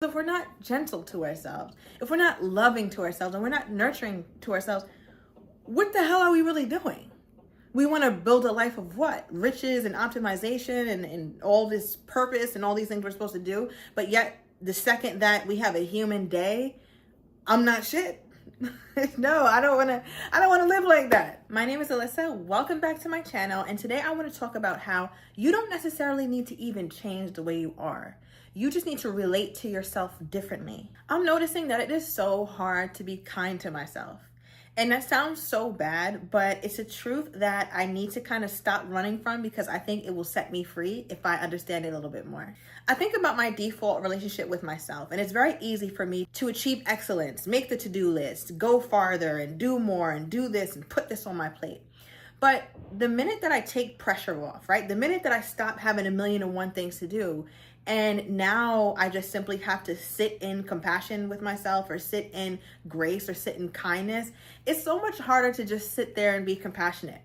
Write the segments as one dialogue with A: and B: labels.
A: If we're not gentle to ourselves, if we're not loving to ourselves, and we're not nurturing to ourselves, what the hell are we really doing? We want to build a life of what? Riches and optimization and all this purpose and all these things we're supposed to do. But yet the second that we have a human day, I'm not shit. No, I don't want to live like that. My name is Alyssa. Welcome back to my channel. And today I want to talk about how you don't necessarily need to even change the way you are. You just need to relate to yourself differently. I'm noticing that it is so hard to be kind to myself. And that sounds so bad, but it's a truth that I need to kind of stop running from because I think it will set me free if I understand it a little bit more. I think about my default relationship with myself, and it's very easy for me to achieve excellence, make the to-do list, go farther and do more and do this and put this on my plate. But the minute that I take pressure off, right? The minute that I stop having a million and one things to do, and now I just simply have to sit in compassion with myself or sit in grace or sit in kindness, it's so much harder to just sit there and be compassionate.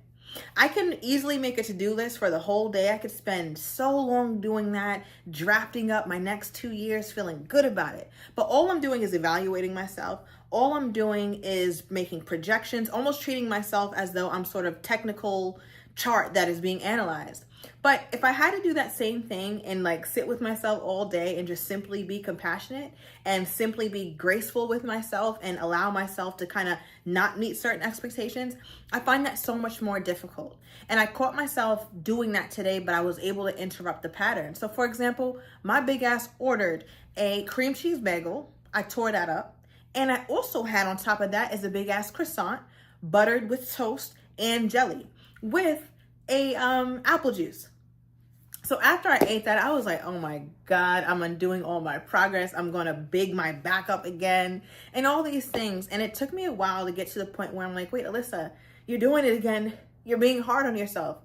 A: I can easily make a to-do list for the whole day. I could spend so long doing that, drafting up my next 2 years, feeling good about it. But all I'm doing is evaluating myself. All I'm doing is making projections, almost treating myself as though I'm sort of technical chart that is being analyzed. But if I had to do that same thing and like sit with myself all day and just simply be compassionate and simply be graceful with myself and allow myself to kind of not meet certain expectations, I find that so much more difficult. And I caught myself doing that today, but I was able to interrupt the pattern. So for example, my big ass ordered a cream cheese bagel. I tore that up. And I also had on top of that is a big ass croissant buttered with toast and jelly with a apple juice. So after I ate that, I was like, oh my God, I'm undoing all my progress. I'm going to big my back up again and all these things. And it took me a while to get to the point where I'm like, wait, Alyssa, you're doing it again. You're being hard on yourself.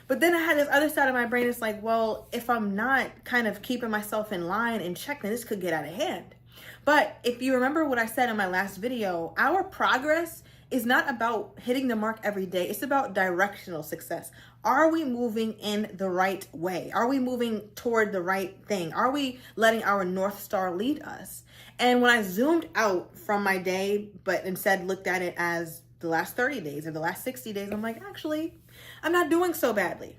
A: But then I had this other side of my brain. It's like, well, if I'm not kind of keeping myself in line and check, then this could get out of hand. But if you remember what I said in my last video, our progress is not about hitting the mark every day. It's about directional success. Are we moving in the right way? Are we moving toward the right thing? Are we letting our North Star lead us? And when I zoomed out from my day, but instead looked at it as the last 30 days or the last 60 days, I'm like, actually, I'm not doing so badly.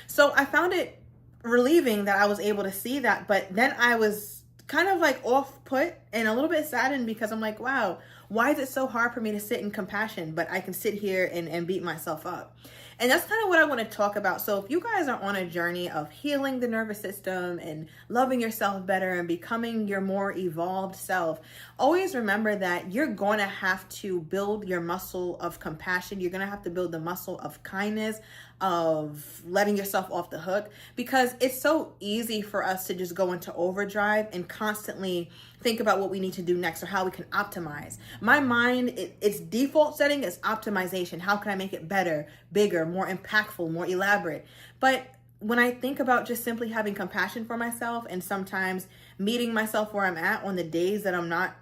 A: So I found it relieving that I was able to see that, but then I was kind of like off put and a little bit saddened because I'm like, wow, why is it so hard for me to sit in compassion, but I can sit here and beat myself up? And that's kind of what I want to talk about. So if you guys are on a journey of healing the nervous system and loving yourself better and becoming your more evolved self, always remember that you're going to have to build your muscle of compassion. You're going to have to build the muscle of kindness, of letting yourself off the hook, because it's so easy for us to just go into overdrive and constantly think about what we need to do next or how we can optimize. My mind, its default setting is optimization. How can I make it better, bigger, more impactful, more elaborate? But when I think about just simply having compassion for myself and sometimes meeting myself where I'm at on the days that I'm not,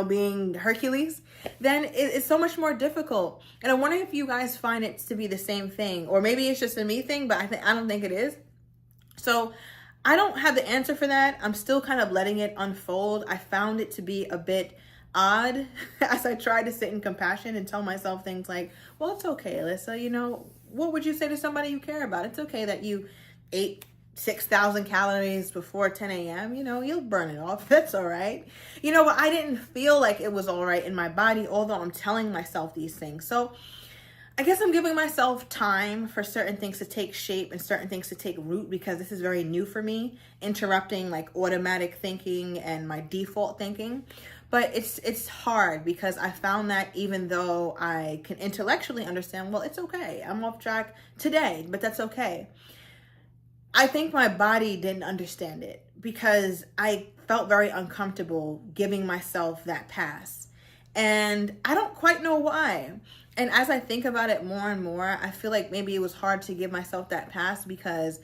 A: being Hercules, then it's so much more difficult. And I wonder if you guys find it to be the same thing, or maybe it's just a me thing, but I don't think it is. So I don't have the answer for that. I'm still kind of letting it unfold. I found it to be a bit odd as I tried to sit in compassion and tell myself things like, well, it's okay, Alyssa, what would you say to somebody you care about? It's okay that you ate 6,000 calories before 10 a.m. You'll burn it off. That's all right. But I didn't feel like it was all right in my body, although I'm telling myself these things. So I guess I'm giving myself time for certain things to take shape and certain things to take root because this is very new for me, interrupting like automatic thinking and my default thinking. But it's hard because I found that even though I can intellectually understand, well, it's okay. I'm off track today, but that's okay. I think my body didn't understand it because I felt very uncomfortable giving myself that pass. And I don't quite know why. And as I think about it more and more, I feel like maybe it was hard to give myself that pass because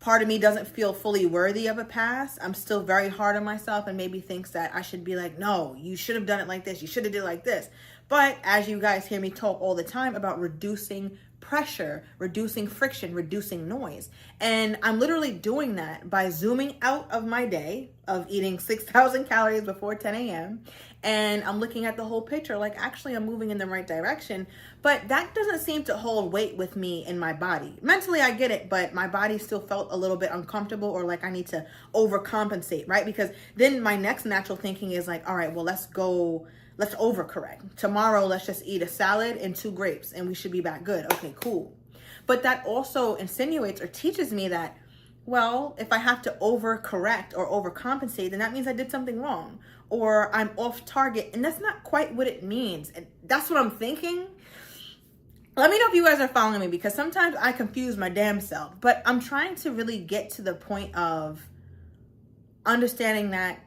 A: part of me doesn't feel fully worthy of a pass. I'm still very hard on myself and maybe thinks that I should be like, no, you should have done it like this. You should have did it like this. But as you guys hear me talk all the time about reducing pressure, reducing friction, reducing noise. And I'm literally doing that by zooming out of my day of eating 6,000 calories before 10 a.m. And I'm looking at the whole picture, like actually I'm moving in the right direction. But that doesn't seem to hold weight with me in my body. Mentally, I get it, but my body still felt a little bit uncomfortable, or like I need to overcompensate, right? Because then my next natural thinking is like, all right, well, let's overcorrect. Tomorrow, let's just eat a salad and 2 grapes and we should be back good. Okay, cool. But that also insinuates or teaches me that, well, if I have to overcorrect or overcompensate, then that means I did something wrong or I'm off target. And that's not quite what it means. And that's what I'm thinking. Let me know if you guys are following me, because sometimes I confuse my damn self. But I'm trying to really get to the point of understanding that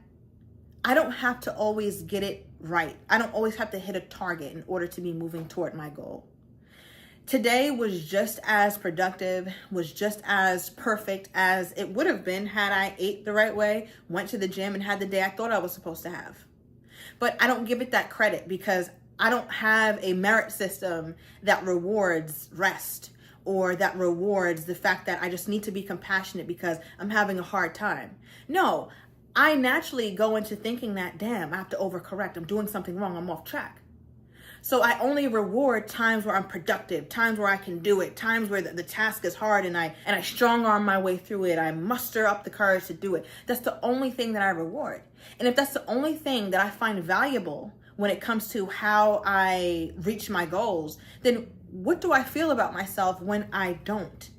A: I don't have to always get it right. I don't always have to hit a target in order to be moving toward my goal. Today was just as productive, was just as perfect as it would have been had I ate the right way, went to the gym, and had the day I thought I was supposed to have. But I don't give it that credit because I don't have a merit system that rewards rest, or that rewards the fact that I just need to be compassionate because I'm having a hard time. No, I naturally go into thinking that, damn, I have to overcorrect. I'm doing something wrong. I'm off track. So I only reward times where I'm productive, times where I can do it, times where the task is hard and I strong arm my way through it. I muster up the courage to do it. That's the only thing that I reward. And if that's the only thing that I find valuable when it comes to how I reach my goals, then what do I feel about myself when I don't?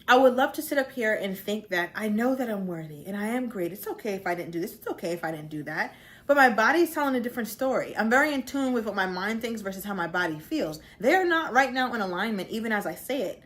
A: I would love to sit up here and think that I know that I'm worthy and I am great. It's okay if I didn't do this. It's okay if I didn't do that. But my body's telling a different story. I'm very in tune with what my mind thinks versus how my body feels. They're not right now in alignment, even as I say it.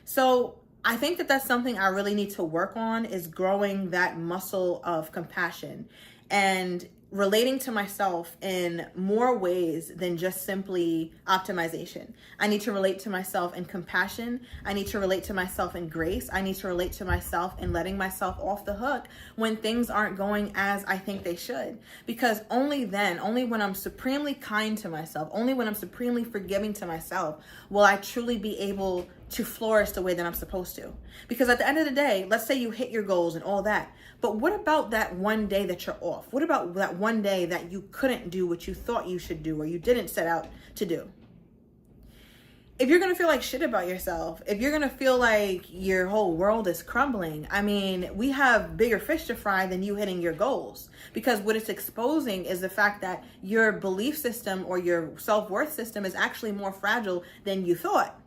A: So I think that that's something I really need to work on, is growing that muscle of compassion and relating to myself in more ways than just simply optimization. I need to relate to myself in compassion. I need to relate to myself in grace. I need to relate to myself in letting myself off the hook when things aren't going as I think they should. Because only then, only when I'm supremely kind to myself, only when I'm supremely forgiving to myself, will I truly be able to flourish the way that I'm supposed to. Because at the end of the day, let's say you hit your goals and all that, but what about that one day that you're off? What about that one day that you couldn't do what you thought you should do or you didn't set out to do? If you're going to feel like shit about yourself, if you're going to feel like your whole world is crumbling, I mean, we have bigger fish to fry than you hitting your goals. Because what it's exposing is the fact that your belief system or your self-worth system is actually more fragile than you thought.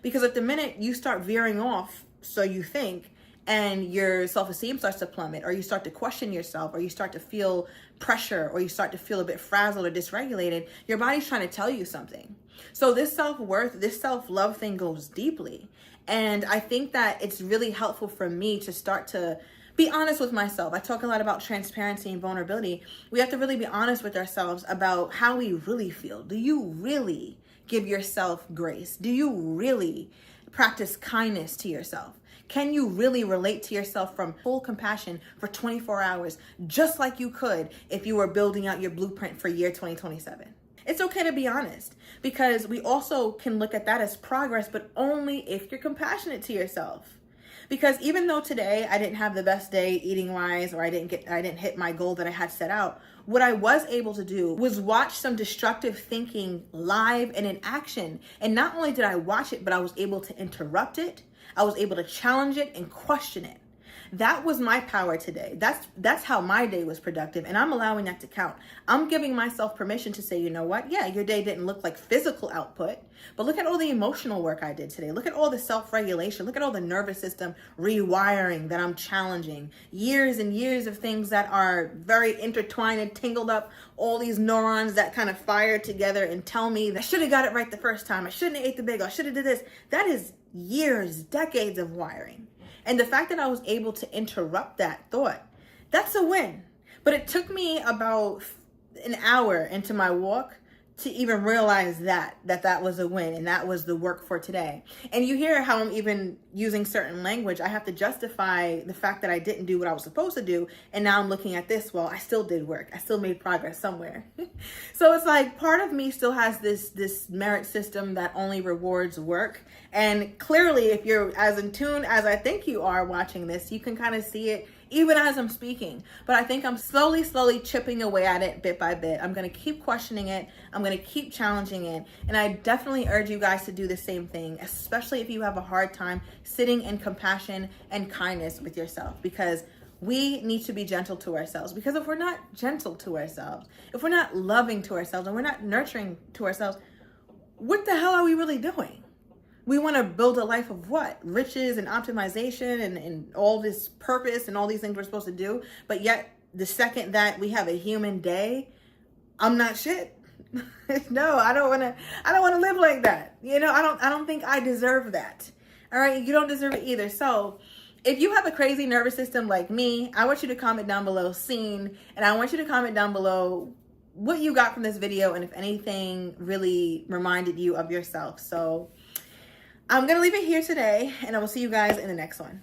A: Because at the minute you start veering off, so you think, and your self-esteem starts to plummet, or you start to question yourself, or you start to feel pressure, or you start to feel a bit frazzled or dysregulated, your body's trying to tell you something. So this self-worth, this self-love thing goes deeply. And I think that it's really helpful for me to start to be honest with myself. I talk a lot about transparency and vulnerability. We have to really be honest with ourselves about how we really feel. Do you really give yourself grace? Do you really practice kindness to yourself? Can you really relate to yourself from full compassion for 24 hours, just like you could if you were building out your blueprint for year 2027? It's okay to be honest, because we also can look at that as progress, but only if you're compassionate to yourself. Because even though today I didn't have the best day eating wise, or I didn't hit my goal that I had set out, what I was able to do was watch some destructive thinking live and in action. And not only did I watch it, but I was able to interrupt it. I was able to challenge it and question it. That was my power today. That's how my day was productive, and I'm allowing that to count. I'm giving myself permission to say, you know what? Yeah, your day didn't look like physical output, but look at all the emotional work I did today. Look at all the self-regulation. Look at all the nervous system rewiring that I'm challenging. Years and years of things that are very intertwined and tangled up. All these neurons that kind of fire together and tell me that I should have got it right the first time. I shouldn't have ate the bagel. I should have did this. That is years, decades of wiring. And the fact that I was able to interrupt that thought, that's a win. But it took me about an hour into my walk to even realize that was a win and that was the work for today. And you hear how I'm even using certain language. I have to justify the fact that I didn't do what I was supposed to do. And now I'm looking at this, well, I still did work. I still made progress somewhere. So it's like part of me still has this merit system that only rewards work. And clearly, if you're as in tune as I think you are watching this, you can kind of see it even as I'm speaking. But I think I'm slowly chipping away at it bit by bit. I'm going to keep questioning it. I'm going to keep challenging it. And I definitely urge you guys to do the same thing, especially if you have a hard time sitting in compassion and kindness with yourself, because we need to be gentle to ourselves. Because if we're not gentle to ourselves, if we're not loving to ourselves, and we're not nurturing to ourselves, what the hell are we really doing? We want to build a life of what? Riches and optimization and all this purpose and all these things we're supposed to do. But yet the second that we have a human day, I'm not shit. No, I don't want to live like that. You know, I don't think I deserve that. All right. You don't deserve it either. So if you have a crazy nervous system like me, I want you to comment down below seen, and I want you to comment down below what you got from this video and if anything really reminded you of yourself. So I'm going to leave it here today, and I will see you guys in the next one.